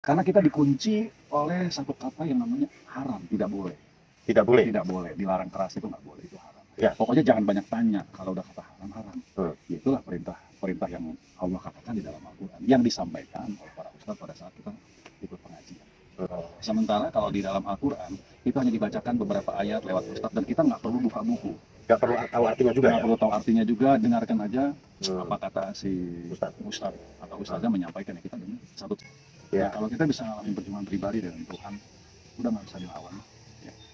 Karena kita dikunci oleh satu kata yang namanya haram, tidak boleh. Tidak boleh. Tidak boleh, dilarang keras itu nggak boleh, itu haram. Ya. Pokoknya jangan banyak tanya kalau udah kata haram, haram. Itulah perintah yang Allah katakan di dalam Al-Quran, yang disampaikan oleh para ustadz pada saat kita ikut pengajian. Sementara kalau di dalam Al-Quran, itu hanya dibacakan beberapa ayat lewat ustadz, dan kita nggak perlu buka buku. Nggak perlu tahu artinya juga. Nggak perlu tahu artinya juga, dengarkan aja apa kata si ustadz atau ustaznya menyampaikan, ya kita dengar satu. Ya. Nah, kalau kita bisa ngalamin perjuangan pribadi dengan Tuhan, udah nggak bisa dilawan.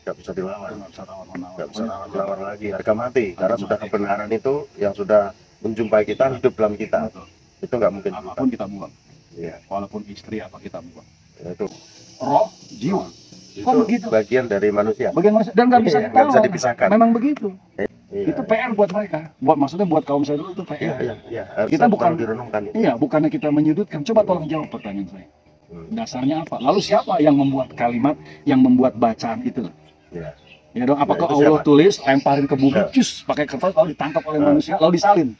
Nggak bisa dilawan. Nggak bisa lawan-lawan. Nggak bisa lawan lagi, harga mati. Karena sudah kebenaran itu yang sudah menjumpai kita, hidup dalam kita. Betul. Itu nggak mungkin. Apapun kita buang. Iya. Walaupun istri apa kita buang. Ya, itu. Roh, jiwa. Kok begitu? Bagian dari manusia. Bagian manusia, dan nggak bisa nggak bisa dipisahkan. Memang begitu. Iya. Itu PR buat mereka. Maksudnya buat kaum saya dulu itu PR. Iya. Kita bukan direnungkan. Iya, bukannya kita menyudutkan. Coba tolong jawab pertanyaan saya. Dasarnya apa? Lalu siapa yang membuat kalimat, yang membuat bacaan itu? Iya. Ya dong, apakah Allah tulis, lemparin ke bumi, cus, pakai kertas, lalu ditangkap oleh manusia, lalu disalin?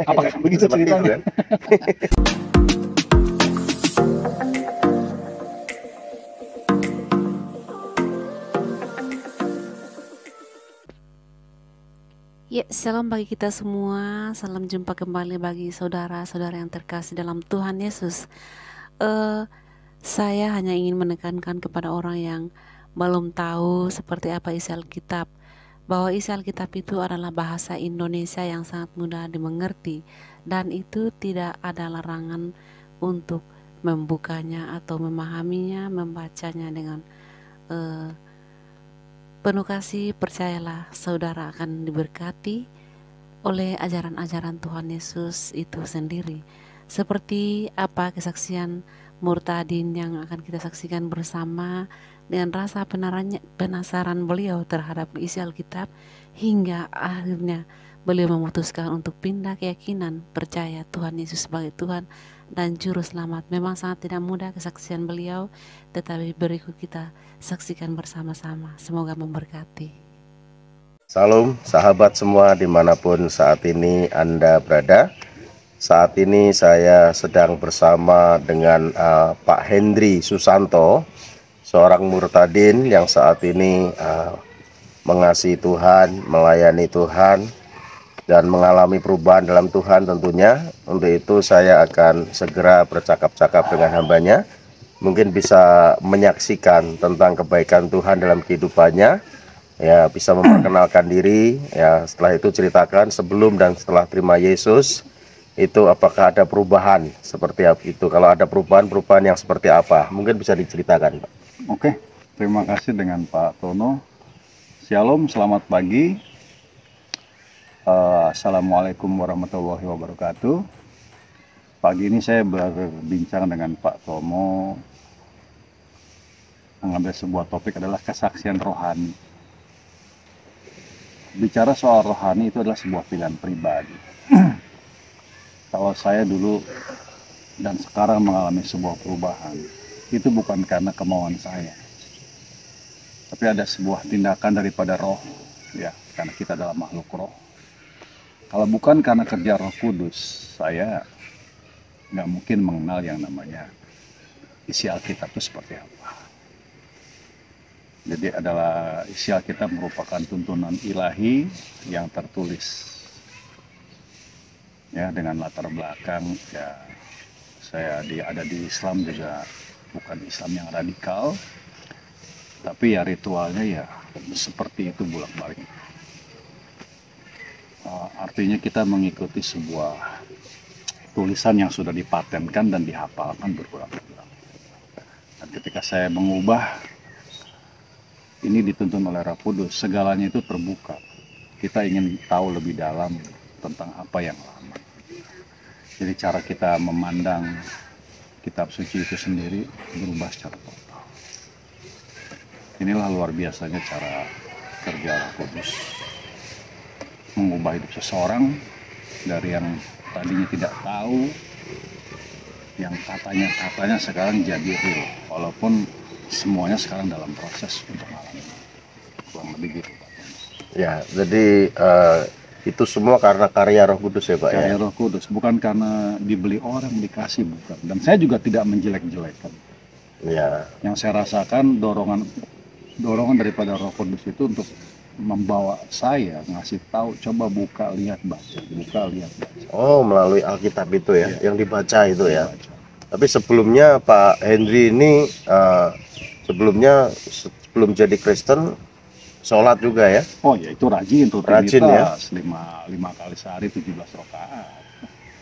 Apakah begitu ceritanya? Ya, salam bagi kita semua. Salam jumpa kembali bagi saudara-saudara yang terkasih dalam Tuhan Yesus. Saya hanya ingin menekankan kepada orang yang belum tahu seperti apa isi Alkitab, bahwa isi Alkitab itu adalah bahasa Indonesia yang sangat mudah dimengerti, dan itu tidak ada larangan untuk membukanya atau memahaminya, membacanya dengan penuh kasih. Percayalah, saudara akan diberkati oleh ajaran-ajaran Tuhan Yesus itu sendiri. Seperti apa kesaksian Murtadin yang akan kita saksikan bersama, dengan rasa penasaran beliau terhadap isi Alkitab, hingga akhirnya beliau memutuskan untuk pindah keyakinan, percaya Tuhan Yesus sebagai Tuhan dan Juru Selamat. Memang sangat tidak mudah kesaksian beliau, tetapi berikut kita saksikan bersama-sama. Semoga memberkati. Salam sahabat semua dimanapun saat ini Anda berada. Saat ini saya sedang bersama dengan Pak Hendri Susanto, seorang murtadin yang saat ini mengasihi Tuhan, melayani Tuhan, dan mengalami perubahan dalam Tuhan tentunya. Untuk itu saya akan segera bercakap-cakap dengan hambanya, mungkin bisa menyaksikan tentang kebaikan Tuhan dalam kehidupannya, ya, bisa memperkenalkan diri, ya. Setelah itu ceritakan sebelum dan setelah terima Yesus itu apakah ada perubahan seperti apa itu. Kalau ada perubahan yang seperti apa, mungkin bisa diceritakan, Pak. Oke, terima kasih dengan Pak Tono. Shalom, selamat pagi. Assalamualaikum warahmatullahi wabarakatuh. Pagi ini saya berbincang dengan Pak Tomo, mengambil sebuah topik adalah kesaksian rohani. Bicara soal rohani itu adalah sebuah pilihan pribadi. Kalau saya dulu dan sekarang mengalami sebuah perubahan, itu bukan karena kemauan saya, tapi ada sebuah tindakan daripada roh, ya, karena kita adalah makhluk roh. Kalau bukan karena kerja Roh Kudus, saya nggak mungkin mengenal yang namanya isi Alkitab itu seperti apa. Jadi adalah isi Alkitab merupakan tuntunan ilahi yang tertulis, ya, dengan latar belakang, ya, saya ada di Islam juga, bukan Islam yang radikal, tapi ya ritualnya ya seperti itu bolak-balik. Artinya kita mengikuti sebuah tulisan yang sudah dipatenkan dan dihafalkan berulang-ulang. Dan ketika saya mengubah, ini dituntun oleh Roh Kudus, segalanya itu terbuka. Kita ingin tahu lebih dalam tentang apa yang lama. Jadi cara kita memandang kitab suci itu sendiri berubah secara total. Inilah luar biasanya cara kerja Roh Kudus, mengubah hidup seseorang dari yang tadinya tidak tahu, yang katanya sekarang jadi real, walaupun semuanya sekarang dalam proses untuk mengalami, kurang lebih gitu, Pak. Ya, jadi itu semua karena karya Roh Kudus ya, Pak. Karya Roh Kudus, bukan karena dibeli orang, dikasih, bukan. Dan saya juga tidak menjelek-jelekan. Ya. Yang saya rasakan dorongan daripada Roh Kudus itu untuk membawa saya ngasih tahu, coba buka, lihat, baca, buka, lihat, baca. Oh, melalui Alkitab itu ya, Iya. yang dibaca itu ya. Baca. Tapi sebelumnya Pak Henry ini sebelum jadi Kristen sholat juga ya. Oh ya, itu rajin tuh, Rajin ya. rutinitas, lima kali sehari 17 rakaat.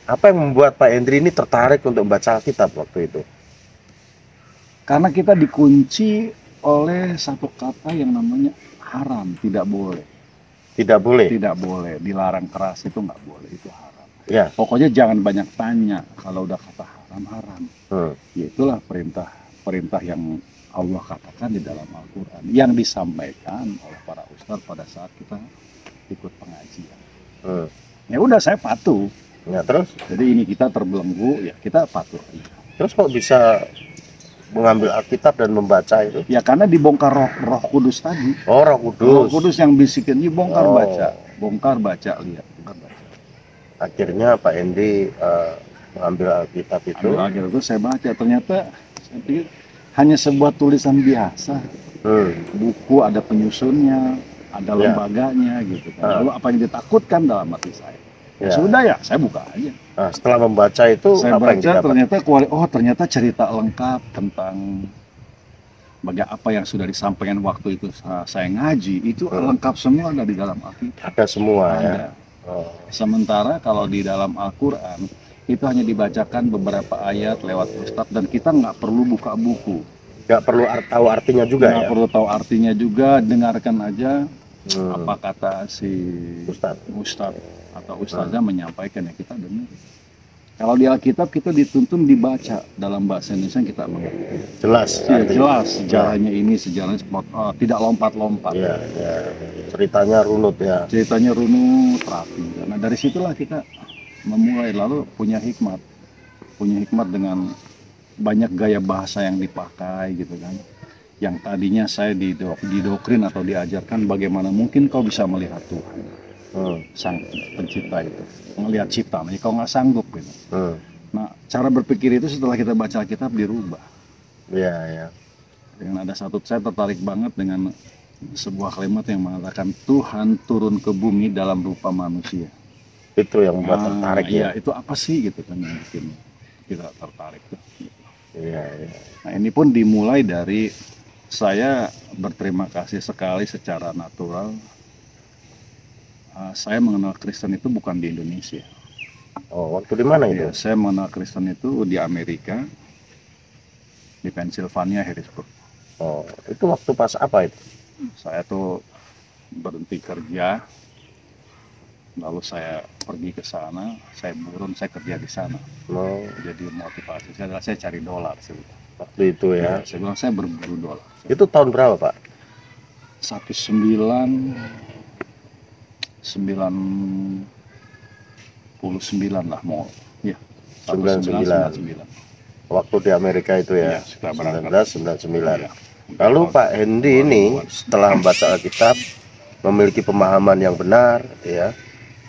Apa yang membuat Pak Henry ini tertarik untuk membaca Alkitab waktu itu? Karena kita dikunci oleh satu kata yang namanya haram, tidak boleh. Tidak boleh. Tidak boleh, dilarang keras, itu nggak boleh, itu haram. Ya. Pokoknya jangan banyak tanya, kalau udah kata haram. Ya itulah perintah yang Allah katakan di dalam Al-Quran, yang disampaikan oleh para ustadz pada saat kita ikut pengajian. Ya udah, saya patuh. Ya, terus? Jadi ini kita terbelenggu, ya kita patuh aja. Terus kok bisa mengambil Alkitab dan membaca itu? Ya karena dibongkar Roh Kudus tadi. Oh, Roh Kudus. Roh Kudus yang bisikin, ini bongkar Oh. baca, lihat, bongkar baca. Akhirnya Pak Henry mengambil Alkitab itu. Akhir itu saya baca, ternyata saya pikir hanya sebuah tulisan biasa. Buku ada penyusunnya, ada Ya. lembaganya gitu kan. Lalu apa yang ditakutkan dalam hati saya? Ya Ya. sudah ya, saya buka aja. Nah, setelah membaca itu Saya apa yang baca, didapat? ternyata cerita lengkap tentang apa yang sudah disampaikan waktu itu saya ngaji, itu lengkap semua ada di dalam Alkitab. Ada semua ya. Ada. Oh. Sementara kalau di dalam Al-Quran itu hanya dibacakan beberapa ayat lewat ustadz dan kita nggak perlu buka buku, Nggak perlu tahu artinya juga nggak ya. perlu tahu artinya juga, dengarkan aja apa kata si ustadz atau ustazah menyampaikan, ya kita dengar. Kalau di Alkitab kita dituntun dibaca dalam bahasa Indonesia yang kita mengerti. Jelas. Ya, artinya. jelas sejarahnya ini, sejarahnya tidak lompat-lompat. Ya, ya. Ceritanya runut ya. Ceritanya runut, rapi. Nah dari situlah kita memulai, lalu punya hikmat dengan banyak gaya bahasa yang dipakai gitu kan. Yang tadinya saya didokrin atau diajarkan bagaimana mungkin kau bisa melihat Tuhan, sang pencipta itu, melihat ciptaan, kau nggak sanggup gitu. Nah cara berpikir itu setelah kita baca Alkitab dirubah. Iya, ya. Dengan ada satu, saya tertarik banget dengan sebuah kalimat yang mengatakan Tuhan turun ke bumi dalam rupa manusia. Itu yang membuat tertarik Iya, ya. itu apa sih gitu kan yang bikin kita tertarik tuh. Iya, iya. Nah ini pun dimulai dari saya berterima kasih sekali secara natural. Saya mengenal Kristen itu bukan di Indonesia. Oh, waktu di mana itu? Ya, saya mengenal Kristen itu di Amerika, di Pennsylvania, Harrisburg. Oh, itu waktu pas apa itu? Saya tuh berhenti kerja, lalu saya pergi ke sana, saya burun, saya kerja di sana. Oh, Jadi motivasi saya adalah saya cari dolar sebetulnya. waktu itu ya. Saya bilang saya berburu dolar. Itu tahun berapa, Pak? 1999 lah mau. Ya. 99. Waktu di Amerika itu ya. Iya, setelah berangkat. 1999. Iya. Lalu Pak Hendy ini setelah membaca Alkitab memiliki pemahaman yang benar ya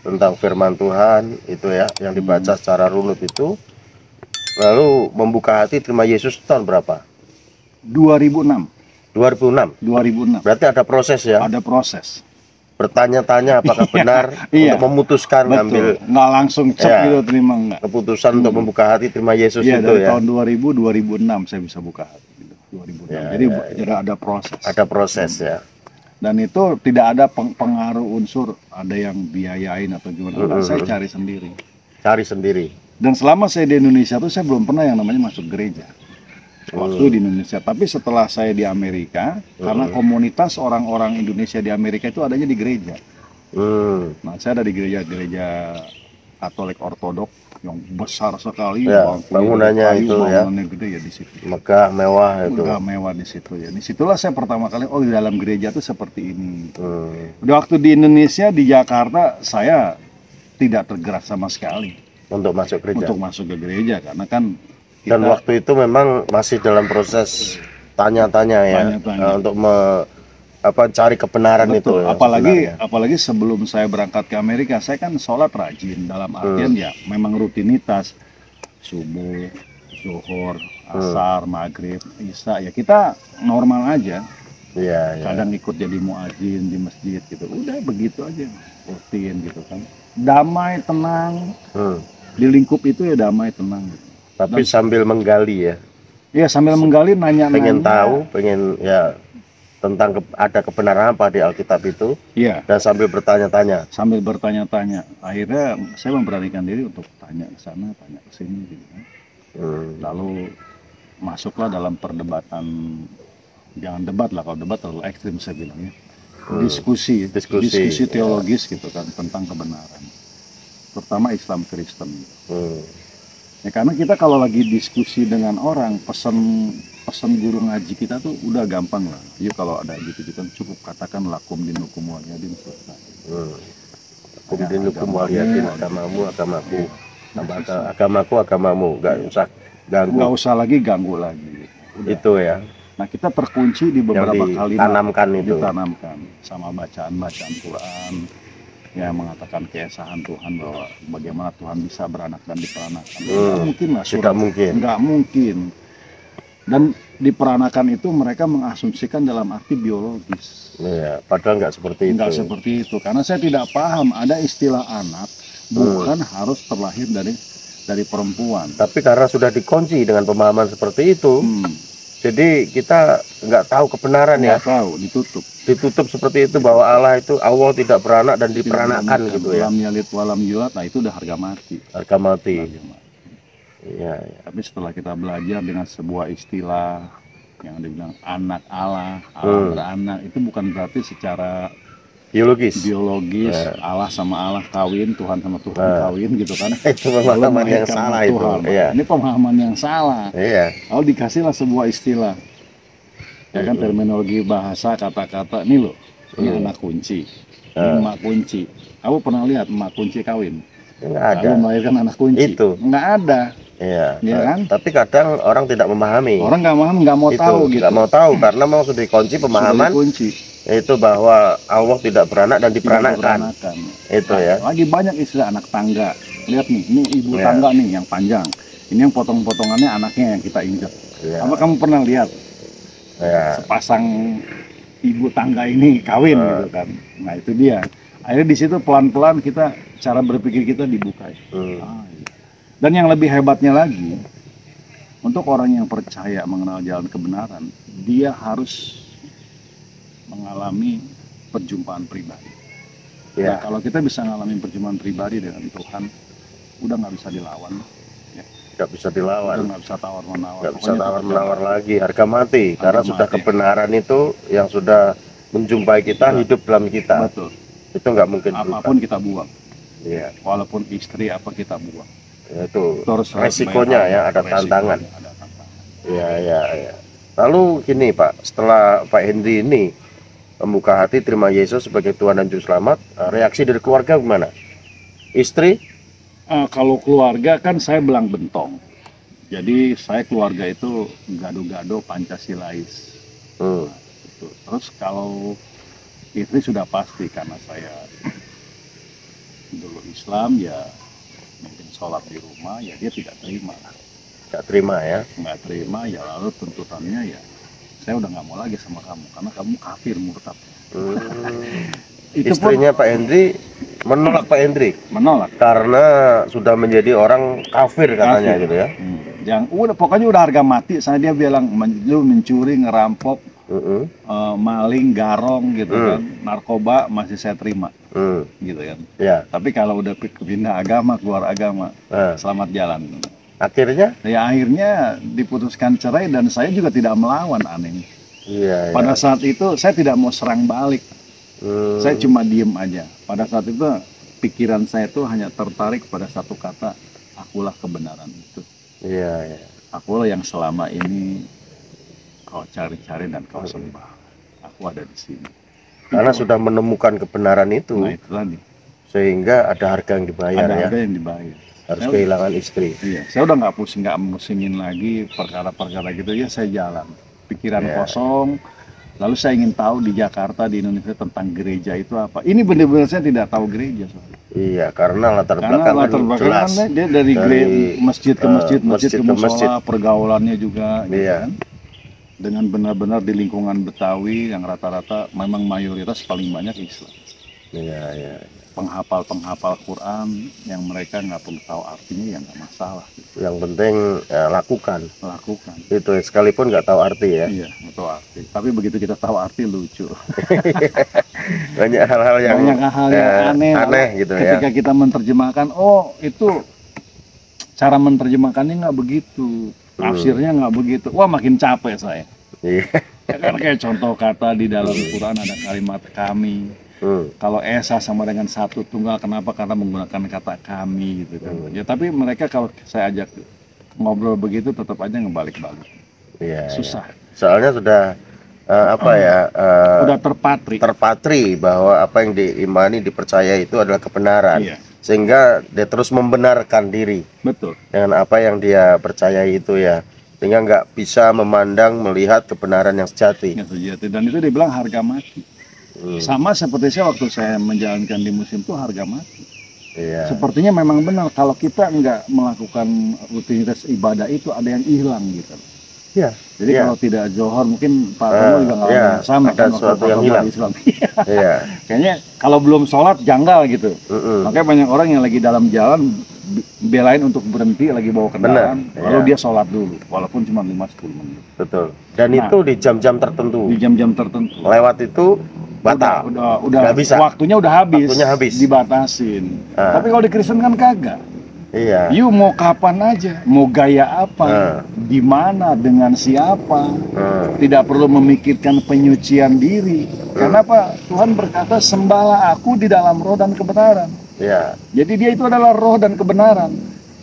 tentang firman Tuhan itu ya yang dibaca secara runut itu, lalu membuka hati terima Yesus tahun berapa? 2006. 2006. Berarti ada proses ya. Ada proses. Bertanya-tanya apakah benar Iya. untuk memutuskan ngambil Betul. Nggak langsung cek Ya. gitu terima enggak. keputusan untuk membuka hati terima Yesus Iya, itu dari ya. tahun 2006 saya bisa buka hati gitu. 2006. Ya, Jadi ya, ada proses. Ada proses ya. Dan itu tidak ada pengaruh unsur ada yang biayain atau gimana. Enggak, saya cari sendiri. Cari sendiri. Dan selama saya di Indonesia tuh saya belum pernah yang namanya masuk gereja. Waktu di Indonesia, tapi setelah saya di Amerika, karena komunitas orang-orang Indonesia di Amerika itu adanya di gereja. Nah, saya ada di gereja Katolik Ortodok yang besar sekali, Ya, bangunannya itu ya. bangunannya gede ya di situ. Megah, mewah itu. Udah mewah di situ ya. Disitulah saya pertama kali, oh di dalam gereja tuh seperti ini. Udah waktu di Indonesia di Jakarta saya tidak tergerak sama sekali Untuk masuk gereja. untuk masuk ke gereja karena kan Dan waktu itu memang masih dalam proses tanya-tanya ya. Tanya-tanya. Untuk cari kebenaran betul, itu. Ya, sebenarnya. apalagi sebelum saya berangkat ke Amerika, saya kan sholat rajin dalam artian ya memang rutinitas subuh, zuhur, asar, maghrib, isya, ya kita normal aja. Iya, iya. Kadang ikut jadi muadzin di masjid gitu, udah begitu aja, rutin gitu kan. Damai, tenang, di lingkup itu ya damai, tenang. Tapi sambil menggali ya, Ya sambil menggali, nanya-nanya. pengen tahu, pengen ya tentang ada kebenaran apa di Alkitab itu, Iya, dan sambil bertanya-tanya. sambil bertanya-tanya. Akhirnya saya memberanikan diri untuk tanya ke sana, tanya ke sini gitu kan. Lalu masuklah dalam perdebatan, jangan debat lah, kalau debat terlalu ekstrim saya bilangnya. Diskusi teologis gitu kan, tentang kebenaran. Terutama Islam Kristen. Ya karena kita kalau lagi diskusi dengan orang, pesan guru ngaji kita tuh udah gampang lah. Yuk kalau ada gitu kan cukup katakan lakum dinukum waliyadin selesai. Kum dinukum waliyadin, agamamu agamaku, agamaku agamamu, nggak usah ganggu. Nggak usah lagi ganggu lagi. Udah. Itu ya. Nah kita terkunci di beberapa kalimat ditanamkan itu. Ditanamkan sama bacaan-bacaan Quran yang mengatakan keesahan Tuhan, bahwa bagaimana Tuhan bisa beranak dan diperanakan. Nggak mungkin lah. Tidak mungkin. Nggak mungkin. Dan diperanakan itu mereka mengasumsikan dalam arti biologis. Iya, padahal nggak seperti itu. Nggak seperti itu. Karena saya tidak paham ada istilah anak bukan harus terlahir dari perempuan. Tapi karena sudah dikunci dengan pemahaman seperti itu, jadi kita nggak tahu kebenaran ya. Nggak tahu, Ditutup seperti itu, bahwa Allah tidak beranak dan diperanakan gitu ya. Walam yalid walam yulad, nah itu udah harga mati. Harga mati. Iya, iya. Tapi setelah kita belajar dengan sebuah istilah yang dibilang anak Allah, Allah beranak, itu bukan berarti secara biologis ya. Allah sama Allah kawin, Tuhan sama Tuhan kawin gitu kan. Itu pemahaman yang salah itu. Iya. Ini pemahaman yang salah. Iya. Lalu dikasihlah sebuah istilah, ya kan, terminologi bahasa, kata-kata. Ini loh, ini anak kunci, ini emak kunci. Kamu pernah lihat emak kunci kawin? Nggak ada. Lalu melahirkan anak kunci? Itu nggak ada. Iya. Ya kan? Tapi kadang orang tidak memahami. Orang nggak paham, nggak mau tahu gitu. Nggak mau tahu karena mau sudah dikunci pemahaman. Yaitu bahwa Allah tidak beranak dan diperanakan. Itu ya. Lagi banyak istilah anak tangga. Lihat nih, ini ibu tangga nih yang panjang. Ini yang potong-potongannya anaknya yang kita injak. Apa kamu pernah lihat sepasang ibu tangga ini kawin gitu kan? Nah itu dia. Akhirnya di situ pelan-pelan kita, cara berpikir kita dibuka. Dan yang lebih hebatnya lagi, untuk orang yang percaya mengenal jalan kebenaran, dia harus mengalami perjumpaan pribadi. Nah, kalau kita bisa mengalami perjumpaan pribadi dengan Tuhan, udah nggak bisa dilawan. Nggak bisa dilawan. Udah nggak bisa tawar-menawar. Nggak bisa tawar-menawar lagi, harga mati. Karena sudah kebenaran itu yang sudah menjumpai kita, hidup dalam kita. Betul. Itu nggak mungkin apapun berubah. Kita buang. Iya. Walaupun istri apa kita buang. Itu resikonya ya, ada tantangan. Iya, iya, iya. Lalu gini Pak, setelah Pak Henry ini membuka hati terima Yesus sebagai Tuhan dan Juru Selamat, reaksi dari keluarga gimana? Istri? Kalau keluarga kan saya belang bentong. Jadi saya keluarga itu gado-gado Pancasilais. Terus kalau istri sudah pasti, karena saya dulu Islam ya, mungkin sholat di rumah ya dia tidak terima. Nggak terima ya? Nggak terima ya, lalu tuntutannya ya, saya udah nggak mau lagi sama kamu karena kamu kafir, murtad. Istrinya Pak Henry menolak Pak Henry? Menolak. Karena sudah menjadi orang kafir katanya gitu ya? Pokoknya udah harga mati. Saya dia bilang, lu mencuri, ngerampok, maling, garong gitu kan, narkoba masih saya terima, gitu kan. Ya. Tapi kalau udah pindah agama, keluar agama, selamat jalan. Akhirnya? Ya akhirnya diputuskan cerai dan saya juga tidak melawan, aneh. Iya. Pada saat itu saya tidak mau serang balik, saya cuma diem aja. Pada saat itu pikiran saya itu hanya tertarik pada satu kata, akulah kebenaran itu. Iya, iya. Akulah yang selama ini kau cari-cari dan kau sembah. Aku ada di sini. Karena sudah menemukan kebenaran itu. Nah, itu tadi. Sehingga ada harga yang dibayar. Ada harga yang dibayar. Harus kehilangan istri. Iya, saya udah nggak musingin lagi perkara-perkara gitu ya. Saya jalan, pikiran kosong. Lalu saya ingin tahu di Jakarta, di Indonesia tentang gereja itu apa. Ini benar-benar saya tidak tahu gereja soalnya. Iya, karena latar Karena belakang latar kan belakang jelas. kan dia dari masjid ke masjid, masjid ke masjid. musola, pergaulannya juga, gitu Iya. kan. Dengan benar-benar di lingkungan Betawi yang rata-rata memang mayoritas paling banyak Islam. Iya, iya. Penghafal Quran yang mereka nggak perlu tahu artinya ya nggak masalah, gitu. Yang penting ya, lakukan. Lakukan. Itu sekalipun nggak tahu arti ya. Iya, nggak tahu arti. Tapi begitu kita tahu arti lucu. Banyak hal-hal yang Banyak hal yang aneh gitu ya. ketika kita menerjemahkan, oh itu cara menerjemahkannya nggak begitu, tafsirnya nggak begitu. Wah, makin capek saya. Iya. Ya kan kayak contoh kata di dalam Quran ada kalimat kami. Kalau esa sama dengan satu tunggal, kenapa? Karena menggunakan kata kami gitu kan. Ya tapi mereka kalau saya ajak ngobrol begitu tetap aja ngebalik-balik. Iya. Susah. Soalnya sudah Udah terpatri bahwa apa yang diimani, dipercaya itu adalah kebenaran. Iya. Sehingga dia terus membenarkan diri Betul. dengan apa yang dia percayai itu ya. Sehingga nggak bisa memandang, melihat kebenaran yang sejati. Ya, sejati. Dan itu dibilang harga mati. Sama seperti saya waktu saya menjalankan di musim itu harga mati. Iya. Sepertinya memang benar kalau kita nggak melakukan rutinitas ibadah itu ada yang hilang gitu. Iya. Jadi Iya. kalau tidak johor mungkin Pak Tomo juga nggak iya, sama ada kan waktu sesuatu yang protokol hilang. Islam. Iya. Kayaknya kalau belum sholat janggal gitu. Makanya banyak orang yang lagi dalam jalan belain untuk berhenti lagi bawa kendaraan, Benar, lalu iya. dia sholat dulu walaupun cuma 5-10 menit. Betul. Dan Nah, itu di jam-jam tertentu. Di jam-jam tertentu. Lewat itu batal. Udah Nggak bisa. waktunya udah habis. Waktunya habis. Dibatasin. Tapi kalau di Kristen kan kagak. Iya. You mau kapan aja, mau gaya apa, di mana, dengan siapa, tidak perlu memikirkan penyucian diri. Karena apa? Tuhan berkata, sembahlah aku di dalam roh dan kebenaran. Iya. Jadi dia itu adalah roh dan kebenaran.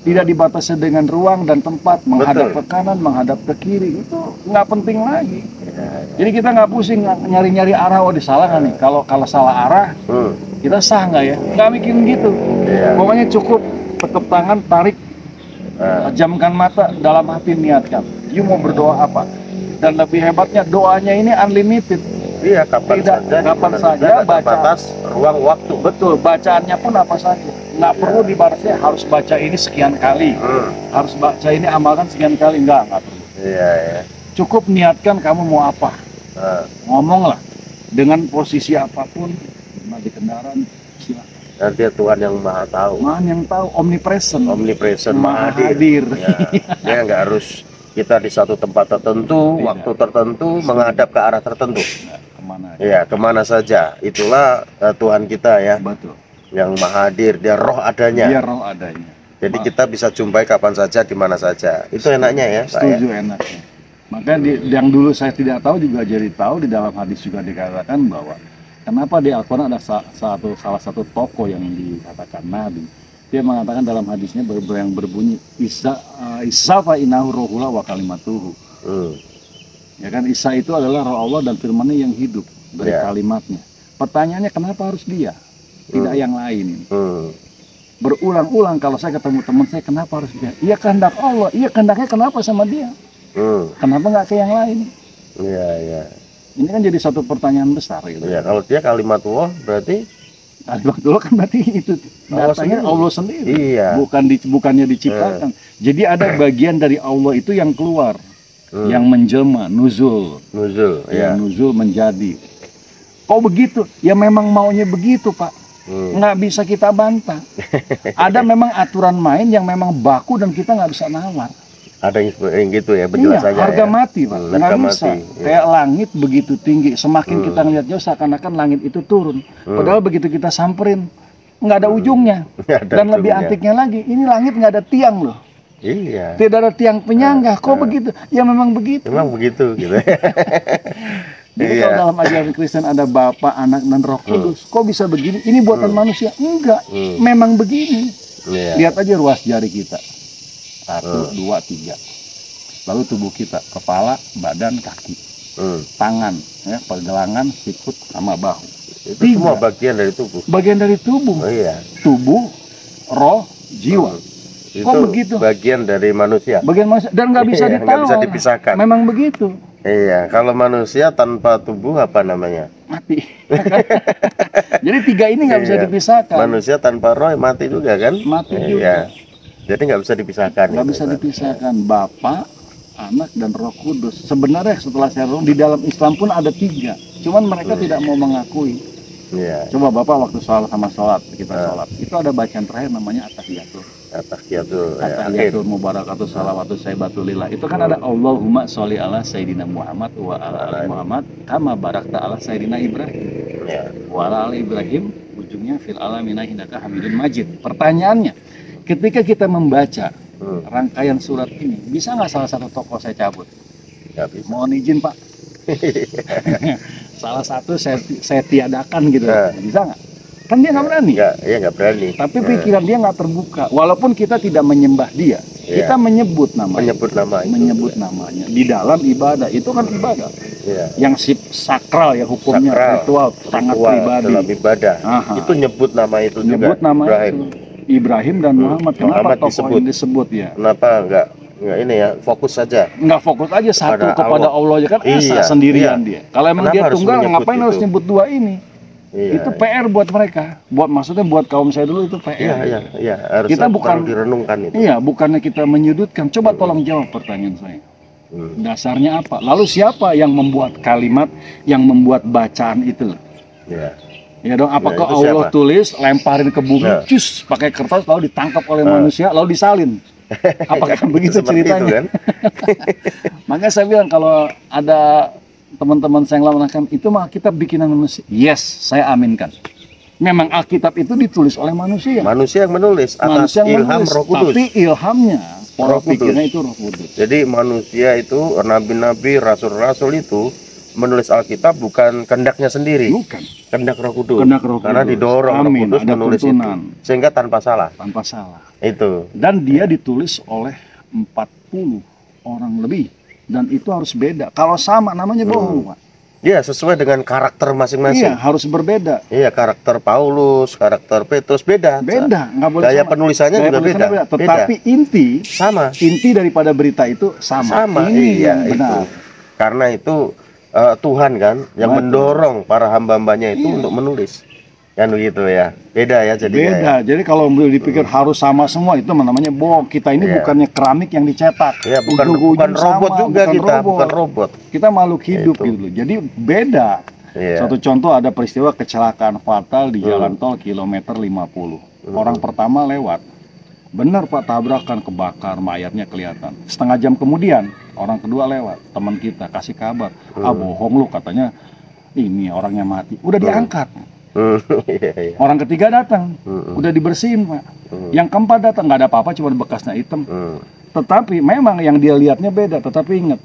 Tidak dibatasi dengan ruang dan tempat, menghadap ke kanan, menghadap ke kiri. Itu nggak penting lagi. Jadi kita nggak pusing nyari-nyari arah, oh disalah nggak nih? Kalau salah arah, kita sah nggak ya? Nggak mikirin gitu. Iya. Pokoknya cukup tekuk tangan, tarik, pejamkan mata, dalam hati niatkan. You mau berdoa apa? Dan lebih hebatnya doanya ini unlimited. Iya, kapan Tidak, saja, kapan dan saja tidak baca. terbatas ruang waktu. Betul, bacaannya pun apa saja. Nggak perlu dibatasi harus baca ini sekian kali, harus baca ini amalkan sekian kali, nggak perlu. Iya, ya. Cukup niatkan kamu mau apa. Ngomonglah dengan posisi apapun, di kendaraan, silakan. Dan dia Tuhan yang maha tahu, Maha yang tahu, omnipresent, maha hadir. Ya. Dia nggak harus kita di satu tempat tertentu, waktu tertentu, menghadap ke arah tertentu. Nah, kemana aja. Ya, kemana saja. Itulah Tuhan kita ya, Betul. yang maha hadir. Dia roh adanya. Dia roh adanya. Jadi kita bisa jumpai kapan saja, di mana saja. Itu enaknya ya, Pak ya. Setuju, enaknya. Makanya yang dulu saya tidak tahu juga jadi tahu. Di dalam hadis juga dikatakan bahwa kenapa di Al-Quran ada salah satu tokoh yang dikatakan Nabi. Dia mengatakan dalam hadisnya yang berbunyi Isa fa innahu rohullah wa kalimatuhu. Ya kan, Isa itu adalah roh Allah dan firman-Nya yang hidup dari kalimatnya. Pertanyaannya kenapa harus dia, tidak yang lain? Berulang-ulang kalau saya ketemu teman saya, kenapa harus dia? Iya kehendak Allah, iya kehendaknya kenapa sama dia? Kenapa nggak ke yang lain? Iya, iya. Ini kan jadi satu pertanyaan besar gitu. Ya, kalau dia kalimat Allah berarti kalimat Allah kan berarti itu datangnya Allah sendiri. Iya. Bukannya diciptakan. Jadi ada bagian dari Allah itu yang keluar, yang menjelma, nuzul. Nuzul, ya. Nuzul menjadi. Kok begitu? Ya memang maunya begitu, Pak. Nggak bisa kita bantah. Ada memang aturan main yang memang baku dan kita nggak bisa nawar. Ada yang gitu ya, berjelas saja. Harga mati, Pak. Nggak bisa. Iya. Kayak langit begitu tinggi, semakin kita ngeliat jauh seakan-akan langit itu turun. Padahal begitu kita samperin, nggak ada ujungnya. Dan lebih antiknya lagi, ini langit nggak ada tiang loh. Iya. Tidak ada tiang penyangga. Kok begitu? Ya memang begitu. Memang begitu gitu. Jadi kalau dalam ajaran Kristen ada Bapa, Anak, dan Roh Kudus, kok bisa begini? Ini buatan manusia? Enggak, memang begini. Lihat aja ruas jari kita. 1, 2, 3. Lalu tubuh kita, kepala, badan, kaki, tangan, ya, pergelangan, sikut, sama bahu. Itu semua bagian dari tubuh. Bagian dari tubuh. Oh iya. Tubuh, roh, jiwa. Itu kok begitu? Bagian dari manusia. Bagian manusia dan nggak bisa ditawar. Nggak bisa dipisahkan. Memang begitu. Iya, kalau manusia tanpa tubuh apa namanya? Mati. mati. Jadi tiga ini nggak bisa Iya. dipisahkan. Manusia tanpa roh mati juga kan? Mati Iya. juga. Jadi nggak bisa dipisahkan. Nggak itu, bisa Pak. dipisahkan. Bapa, Anak, dan Roh Kudus. Sebenarnya setelah saya di dalam Islam pun ada tiga. Cuman mereka tidak mau mengakui. Iya. Coba Bapak waktu sholat kita sholat, itu ada bacaan terakhir namanya At-Tahiyatul. At-Tahiyatul. At-Tahiyatul Mubarakatuh Salawatu Sayyibatulillah. Itu kan ada Allahumma sholli ala Sayyidina Muhammad wa ala ali Muhammad kama barakta ala Sayyidina Ibrahim Ya. wa ala ali Ibrahim, ujungnya fil alamina innaka Hamidun Majid. Pertanyaannya, ketika kita membaca rangkaian surat ini, bisa nggak salah satu tokoh saya cabut? Nggak bisa. Mohon izin Pak. Salah satu saya tiadakan gitu, bisa nggak? Kan dia nggak berani. Nggak berani. Tapi pikiran dia nggak terbuka. Walaupun kita tidak menyembah dia, kita menyebut namanya. Menyebut Namanya di dalam ibadah, itu kan ibadah. Iya. Yang sakral ya, hukumnya ritual sangat pribadi. Dalam ibadah. Aha. Itu nyebut nama itu Nyebut juga. nama Ibrahim. itu. Ibrahim dan Muhammad. Kenapa Muhammad tokoh ini disebut ya? Kenapa nggak ini ya, fokus saja. Nggak fokus aja satu kepada Allah aja kan, Iya, sendirian dia. Kalau emang Kenapa dia harus tunggal, menyebut ngapain itu? harus nyebut dua ini? Iya. Itu PR buat mereka. Maksudnya buat kaum saya dulu itu PR. Iya. Harus Kita bukan direnungkan itu. Iya, bukannya kita menyudutkan. Coba tolong jawab pertanyaan saya. Dasarnya apa? Lalu siapa yang membuat kalimat, yang membuat bacaan itu? Iya. Ya dong, apakah itu Allah siapa? tulis, lemparin ke bumi, cus, pakai kertas, lalu ditangkap oleh manusia, lalu disalin? Apakah begitu Seperti ceritanya? itu, kan? Makanya saya bilang kalau ada teman-teman saya yang mengatakan itu mah kitab bikinan manusia. Yes, saya aminkan. Memang Alkitab itu ditulis oleh manusia. Manusia yang menulis atas Manusia yang ilham menulis, Roh Kudus. tapi ilhamnya, pola Roh Kudus. pikirnya itu Roh Kudus. Jadi manusia itu, nabi-nabi, rasul-rasul itu menulis Alkitab bukan kehendaknya sendiri, Bukan, kehendak Roh Kudus. kehendak Roh Karena Kudus. didorong Roh Amin, Kudus ada menulis tuntunan. itu, sehingga tanpa salah. Tanpa salah. Itu. Dan dia ditulis oleh 40 orang lebih. Dan itu harus beda. Kalau sama namanya bohong, Pak. Ya, sesuai dengan karakter Iya, masing-masing. harus berbeda. Iya, karakter Paulus, karakter Petrus beda. Beda, nggak boleh Gaya sama. penulisannya Gaya juga penulisannya beda. Tetapi Sama. inti daripada berita itu sama. Sama. Ini Iya, yang benar. itu. Karena itu Tuhan kan yang Betul. mendorong para hamba-hambanya itu Iya. untuk menulis. Kan begitu ya. Beda ya jadinya. Beda. Ya. Jadi kalau beliau dipikir harus sama semua, itu namanya bohong. Kita ini Iya. bukannya keramik yang dicetak. Ya, bukan Ujung-ujung robot sama, juga bukan kita, robot. bukan robot. Kita makhluk hidup Itu. gitu loh. Jadi beda. Iya. Satu contoh, ada peristiwa kecelakaan fatal di jalan tol kilometer 50. Orang pertama lewat. Benar Pak, tabrakan, kebakar, mayatnya kelihatan. Setengah jam kemudian orang kedua lewat. Teman kita kasih kabar, bohong lu, katanya ini orangnya mati. Udah diangkat. Iya. Orang ketiga datang, udah dibersihin Pak. Yang keempat datang, nggak ada apa-apa, cuma bekasnya hitam. Tetapi memang yang dia lihatnya beda. Tetapi ingat,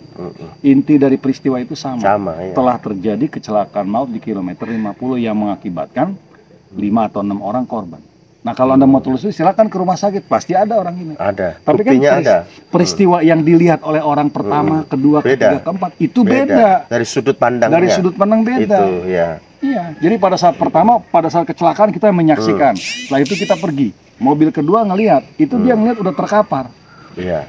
inti dari peristiwa itu sama. Sama ya. Telah terjadi kecelakaan maut di kilometer 50 yang mengakibatkan 5 atau 6 orang korban. Nah kalau Anda mau telusuri, silakan ke rumah sakit, pasti ada orang ini. Ada. Tapi kan Buktinya ada. peristiwa yang dilihat oleh orang pertama, kedua, ketiga, keempat, itu beda. Dari sudut pandangnya. Dari sudut pandang beda. Itu ya. Iya, jadi pada saat pertama, pada saat kecelakaan kita menyaksikan. Setelah itu kita pergi. Mobil kedua ngelihat, itu dia ngelihat udah terkapar. Iya.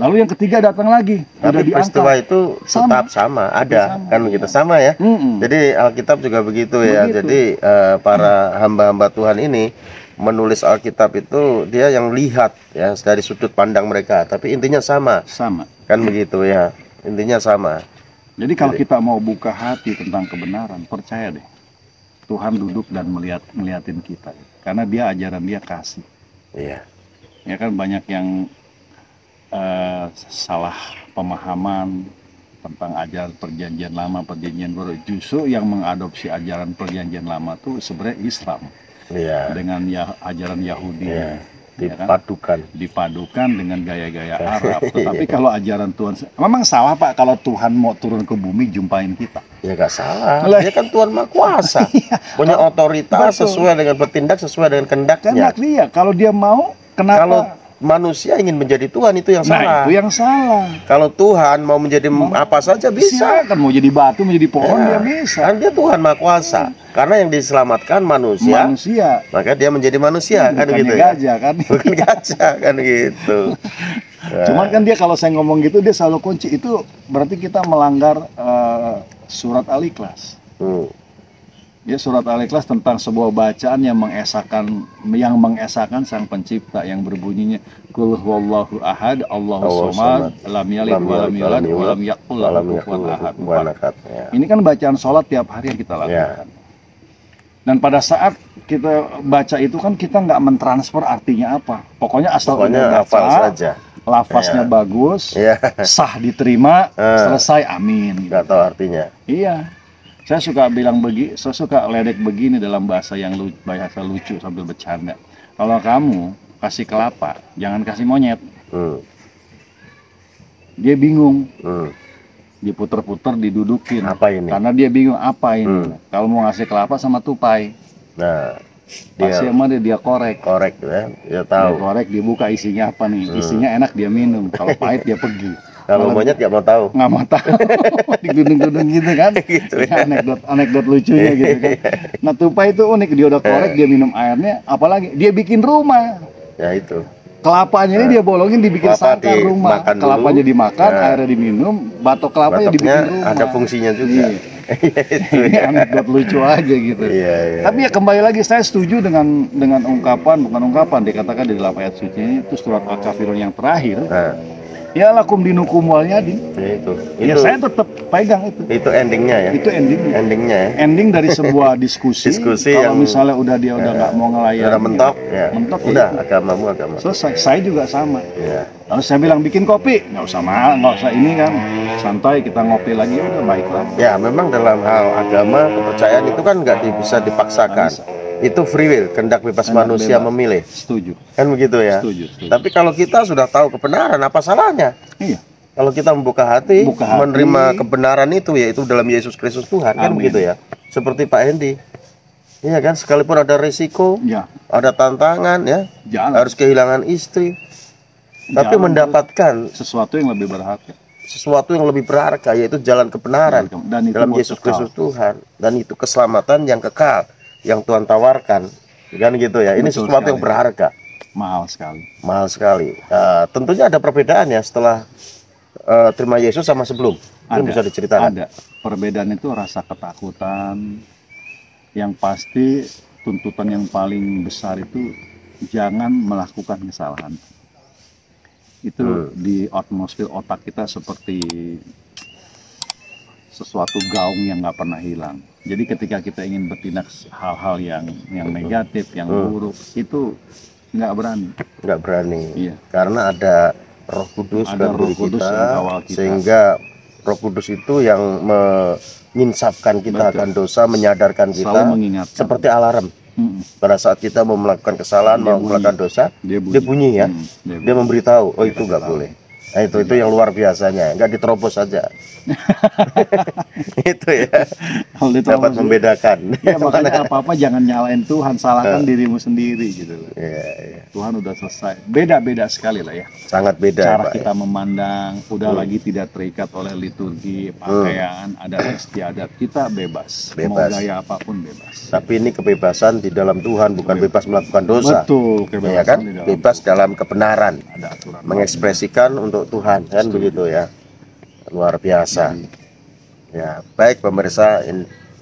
Lalu yang ketiga datang lagi, udah Tapi peristiwa diangkat. itu tetap sama, ada Sama, kan begitu sama ya. Jadi Alkitab juga begitu ya. Begitu. Jadi para hamba-hamba Tuhan ini menulis Alkitab itu dia yang lihat ya dari sudut pandang mereka, tapi intinya sama. Sama. Kan begitu ya. Intinya sama. Jadi kalau kita mau buka hati tentang kebenaran, percaya deh, Tuhan duduk dan ngeliatin kita, karena dia ajaran dia kasih. Iya. Ya kan banyak yang salah pemahaman tentang ajaran perjanjian lama, perjanjian baru. Justru yang mengadopsi ajaran perjanjian lama tuh sebenarnya Islam Iya. dengan ajaran Yahudi. Iya. Ya kan? Dipadukan dengan gaya-gaya Arab. Tetapi kalau ajaran Tuhan, memang salah Pak kalau Tuhan mau turun ke bumi jumpain kita. Ya nggak salah. Lah. Dia kan Tuhan Maha Kuasa. Punya otoritas Betul. sesuai dengan bertindak sesuai dengan kehendaknya. Kehendak dia, kalau dia mau, kenapa? Kalau manusia ingin menjadi Tuhan itu yang salah. Itu yang salah. Kalau Tuhan mau menjadi apa saja bisa. Silakan, mau jadi batu, mau jadi pohon, Ya, dia bisa. kan dia Tuhan Maha Kuasa. Karena yang diselamatkan manusia, maka dia menjadi manusia kan bukannya gitu gajah, kan? Bukan gajah kan gitu. Cuman kan dia kalau saya ngomong gitu dia selalu kunci, itu berarti kita melanggar surat Al-Ikhlas. Ya, surat Al-Ikhlas tentang sebuah bacaan yang mengesahkan Sang Pencipta, yang berbunyinya Qul huwallahu ahad, Allahus Allahu somad, samad, lam yalid walam yulad walam yakul lahu walam kufuwan yakul lahu ahad. kufuwan Empat. ahad. Ya. Ini kan bacaan sholat tiap hari yang kita lakukan. Dan pada saat kita baca itu kan kita nggak mentransfer artinya apa. Pokoknya asal Pokoknya udah hafal baca, saja. lafaznya bagus, Ya, sah diterima, selesai, amin. nggak tahu artinya. Iya. Saya suka ledek begini dalam bahasa bahasa lucu sambil bercanda. Kalau kamu kasih kelapa, jangan kasih monyet. Dia bingung. Diputer-puter, didudukin. Apa ini? Karena dia bingung apa ini. Kalau mau ngasih kelapa sama tupai. Nah, Pasti sama dia korek. Korek ya, dia Dia tahu. korek, dia buka isinya apa nih. Isinya enak dia minum. Kalau pahit dia pergi. Kalau monyet nggak mau tahu. Nggak mau tahu. Digudung-gudung gitu kan. Gitu ya. Anekdot lucunya gitu kan. Nah, tupai itu unik, dia udah korek, dia minum airnya, apalagi dia bikin rumah. Ya itu. Kelapanya ini dia bolongin, dibikin Kelapa sangkar rumah. dimakan dulu. Kelapanya dimakan, airnya diminum, batok kelapanya Batoknya dibikin rumah. ada fungsinya juga. Iya. Ini anekdot lucu aja gitu. Iya. Tapi ya kembali lagi, saya setuju bukan ungkapan dikatakan di dalam ayat suci ini, itu surat Al-Kafirun yang terakhir. Ya lakum dinukum waliyadin. Ya, saya tetap pegang itu. Itu endingnya ya. Itu endingnya. Endingnya ya. Ending dari sebuah diskusi. yang Kalau misalnya dia udah nggak mau ngelayani. udah mentok, ya. Mentok udah ya. agama. Selesai. Saya juga sama. Ya. Lalu saya bilang bikin kopi, nggak usah ini kan. Santai, kita ngopi lagi, udah baiklah. Ya, memang dalam hal agama, kepercayaan itu kan nggak bisa dipaksakan. Itu free will, kehendak bebas manusia memilih. Setuju. Kan begitu ya. Setuju. Tapi kalau kita sudah tahu kebenaran, apa salahnya? Iya. Kalau kita membuka hati, menerima kebenaran itu, yaitu dalam Yesus Kristus Tuhan. Kan begitu ya. Seperti Pak Hendi. Iya kan, sekalipun ada risiko, Ya. ada tantangan ya, harus kehilangan istri, tapi mendapatkan sesuatu yang lebih berharga. Sesuatu yang lebih berharga, yaitu jalan kebenaran Dan itu dalam Yesus Kristus Tuhan. Dan itu keselamatan yang kekal yang Tuhan tawarkan, kan gitu ya. Ini Betul sesuatu sekali. yang berharga, Mahal sekali. mahal sekali. Tentunya ada perbedaan ya setelah terima Yesus sama sebelum. Ini bisa diceritakan. Ada perbedaan, itu rasa ketakutan. Yang pasti tuntutan yang paling besar itu jangan melakukan kesalahan. Itu di atmosfer otak kita seperti sesuatu gaung yang nggak pernah hilang. Jadi ketika kita ingin bertindak hal-hal yang negatif, yang buruk, itu nggak berani. Iya. Karena ada Roh Kudus dalam diri kita, sehingga Roh Kudus itu yang menyinsapkan kita akan dosa, menyadarkan kita, seperti alarm. Pada saat kita mau melakukan kesalahan, mau melakukan dosa, dia bunyi ya. Dia memberitahu, oh itu nggak boleh. Nah, itu yang luar biasanya, nggak diterobos saja. Itu ya, dapat membedakan. Ya, makanya apa-apa jangan nyalain Tuhan, salahkan dirimu sendiri gitu loh. Tuhan udah selesai. Beda-beda sekali lah ya. Sangat beda. Cara kita memandang, udah lagi tidak terikat oleh liturgi, pakaian, adat istiadat. Kita bebas. Mau gaya apapun bebas. Tapi ini kebebasan di dalam Tuhan, bukan bebas melakukan dosa. Betul, kebebasan ya kan? di dalam Bebas dalam kebenaran. Ada aturan. Mengekspresikan untuk Tuhan, kan begitu ya. Luar biasa. Ya, baik pemirsa,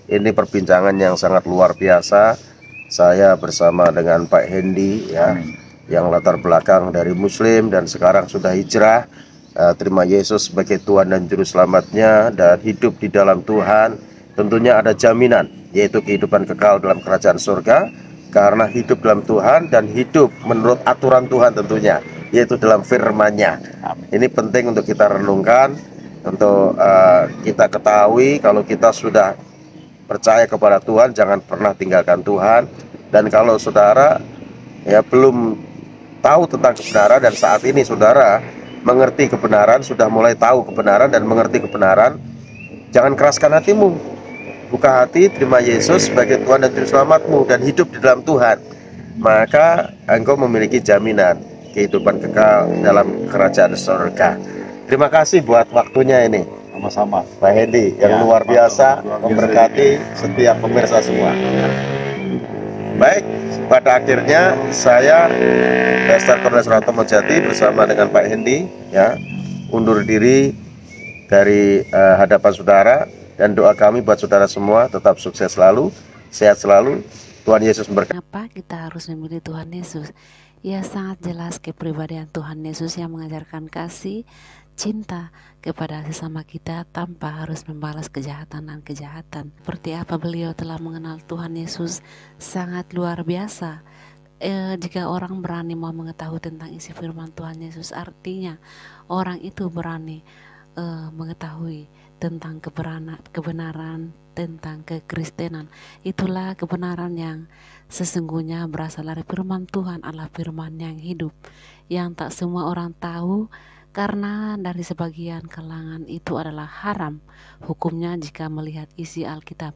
ini perbincangan yang sangat luar biasa. Saya bersama dengan Pak Hendi ya, yang latar belakang dari Muslim dan sekarang sudah hijrah, terima Yesus sebagai Tuhan dan Juru Selamatnya, dan hidup di dalam Tuhan. Tentunya ada jaminan, yaitu kehidupan kekal dalam kerajaan surga, karena hidup dalam Tuhan dan hidup menurut aturan Tuhan tentunya, yaitu dalam firman-Nya. Ini penting untuk kita renungkan, untuk kita ketahui kalau kita sudah percaya kepada Tuhan, jangan pernah tinggalkan Tuhan. Dan kalau saudara ya belum tahu tentang kebenaran, dan saat ini saudara mengerti kebenaran, sudah mulai tahu kebenaran dan mengerti kebenaran, jangan keraskan hatimu. Buka hati, terima Yesus sebagai Tuhan dan Juru Selamatmu, dan hidup di dalam Tuhan. Maka engkau memiliki jaminan kehidupan kekal dalam kerajaan surga. Terima kasih buat waktunya ini. Sama-sama Pak Hendi yang luar biasa, memberkati setiap pemirsa semua. Baik, pada akhirnya saya Pastor Cornelius Suratomo Jati bersama dengan Pak Hendi ya undur diri dari hadapan saudara, dan doa kami buat saudara semua tetap sukses selalu Sehat selalu. Tuhan Yesus memberkati. Kenapa kita harus memilih Tuhan Yesus? Ya, sangat jelas kepribadian Tuhan Yesus yang mengajarkan kasih, cinta kepada sesama kita tanpa harus membalas kejahatan dan kejahatan. Seperti apa beliau telah mengenal Tuhan Yesus sangat luar biasa. Jika orang berani mau mengetahui tentang isi firman Tuhan Yesus, artinya orang itu berani mengetahui tentang kebenaran tentang kekristenan. Itulah kebenaran yang sesungguhnya berasal dari firman Tuhan, adalah firman yang hidup, yang tak semua orang tahu, karena dari sebagian kalangan itu adalah haram hukumnya jika melihat isi Alkitab.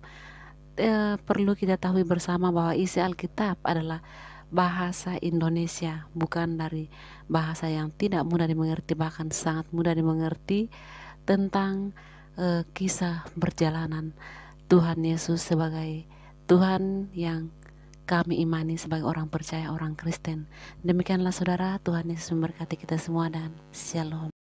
Perlu kita tahu bersama bahwa isi Alkitab adalah bahasa Indonesia, bukan dari bahasa yang tidak mudah dimengerti, bahkan sangat mudah dimengerti, tentang kisah perjalanan Tuhan Yesus sebagai Tuhan yang kami imani sebagai orang percaya, orang Kristen. Demikianlah saudara, Tuhan Yesus memberkati kita semua dan shalom.